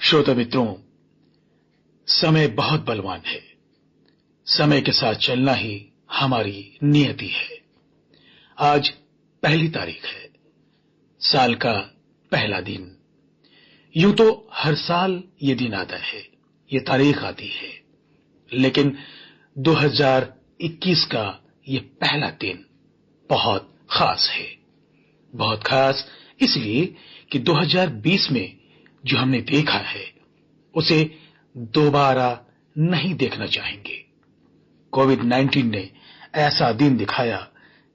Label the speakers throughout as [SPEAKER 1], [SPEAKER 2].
[SPEAKER 1] श्रोता मित्रों, समय बहुत बलवान है। समय के साथ चलना ही हमारी नियति है। आज 1 तारीख है, साल का पहला दिन। यूं तो हर साल ये दिन आता है, ये तारीख आती है, लेकिन 2021 का ये पहला दिन बहुत खास है। बहुत खास इसलिए कि 2020 में जो हमने देखा है उसे दोबारा नहीं देखना चाहेंगे। कोविड-19 ने ऐसा दिन दिखाया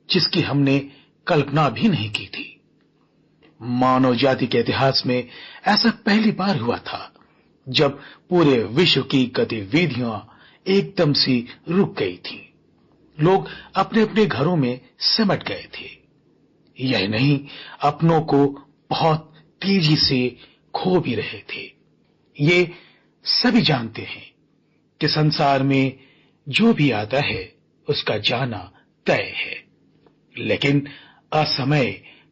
[SPEAKER 1] जिसकी हमने कल्पना भी नहीं की थी। मानव जाति के इतिहास में ऐसा पहली बार हुआ था जब पूरे विश्व की गतिविधियां एकदम सी रुक गई थी। लोग अपने अपने घरों में सिमट गए थे। यही नहीं, अपनों को बहुत तेजी से खो भी रहे थे। ये सभी जानते हैं कि संसार में जो भी आता है उसका जाना तय है, लेकिन असमय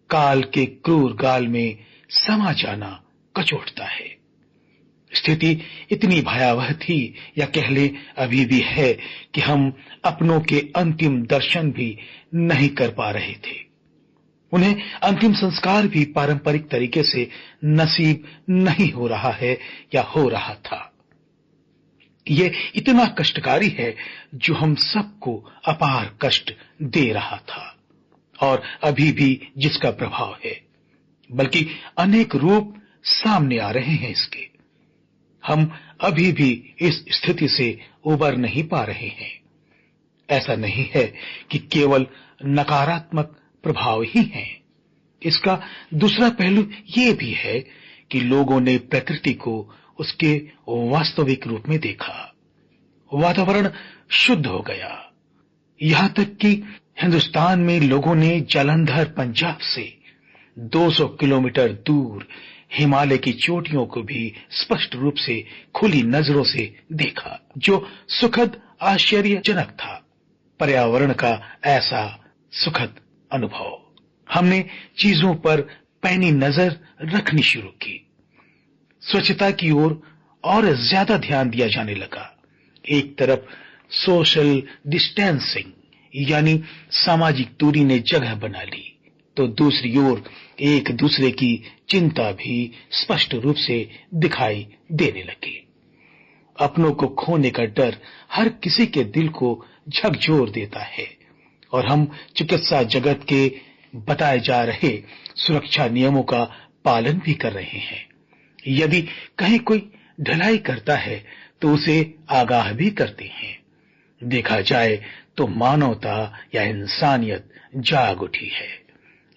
[SPEAKER 1] काल के क्रूर गाल में समा जाना कचोटता है। स्थिति इतनी भयावह थी, या कह ले अभी भी है, कि हम अपनों के अंतिम दर्शन भी नहीं कर पा रहे थे। उन्हें अंतिम संस्कार भी पारंपरिक तरीके से नसीब नहीं हो रहा है या हो रहा था। ये इतना कष्टकारी है जो हम सबको अपार कष्ट दे रहा था और अभी भी जिसका प्रभाव है, बल्कि अनेक रूप सामने आ रहे हैं इसके। हम अभी भी इस स्थिति से उबर नहीं पा रहे हैं। ऐसा नहीं है कि केवल नकारात्मक प्रभाव ही है। इसका दूसरा पहलू ये भी है कि लोगों ने प्रकृति को उसके वास्तविक रूप में देखा। वातावरण शुद्ध हो गया। यहां तक कि हिंदुस्तान में लोगों ने जालंधर पंजाब से 200 किलोमीटर दूर हिमालय की चोटियों को भी स्पष्ट रूप से खुली नजरों से देखा, जो सुखद आश्चर्यजनक था। पर्यावरण का ऐसा सुखद अनुभव। हमने चीजों पर पैनी नजर रखनी शुरू की। स्वच्छता की ओर और ज्यादा ध्यान दिया जाने लगा। एक तरफ सोशल डिस्टेंसिंग यानी सामाजिक दूरी ने जगह बना ली, तो दूसरी ओर एक दूसरे की चिंता भी स्पष्ट रूप से दिखाई देने लगी। अपनों को खोने का डर हर किसी के दिल को झकझोर देता है, और हम चिकित्सा जगत के बताए जा रहे सुरक्षा नियमों का पालन भी कर रहे हैं। यदि कहीं कोई ढिलाई करता है तो उसे आगाह भी करते हैं। देखा जाए तो मानवता या इंसानियत जाग उठी है।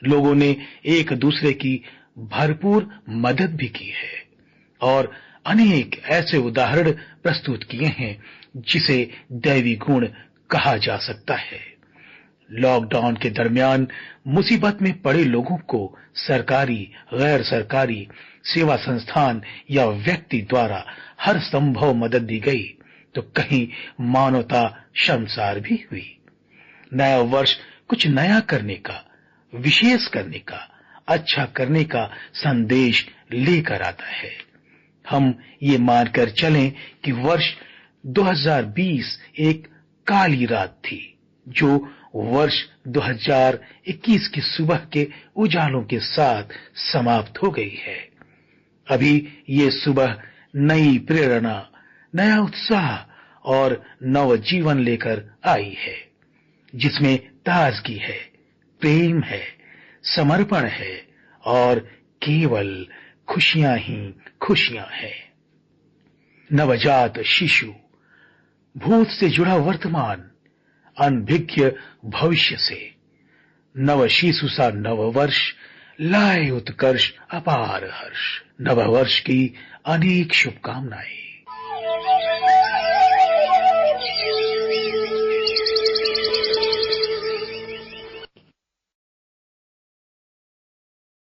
[SPEAKER 1] लोगों ने एक दूसरे की भरपूर मदद भी की है और अनेक ऐसे उदाहरण प्रस्तुत किए हैं जिसे दैवी गुण कहा जा सकता है। लॉकडाउन के दरमियान मुसीबत में पड़े लोगों को सरकारी, गैर सरकारी सेवा संस्थान या व्यक्ति द्वारा हर संभव मदद दी गई, तो कहीं मानवता शर्मसार भी हुई। नया वर्ष कुछ नया करने का, विशेष करने का, अच्छा करने का संदेश लेकर आता है। हम ये मानकर चलें कि वर्ष 2020 एक काली रात थी, जो वर्ष 2021 की सुबह के उजालों के साथ समाप्त हो गई है। अभी ये सुबह नई प्रेरणा, नया उत्साह और नव जीवन लेकर आई है, जिसमें ताजगी है, प्रेम है, समर्पण है और केवल खुशियां ही खुशियां हैं। नवजात शिशु, भूत से जुड़ा वर्तमान, अनभिज्ञ भविष्य से, नव शिशु सा नव वर्ष लाए उत्कर्ष अपार हर्ष। नव वर्ष की अनेक शुभकामनाएं।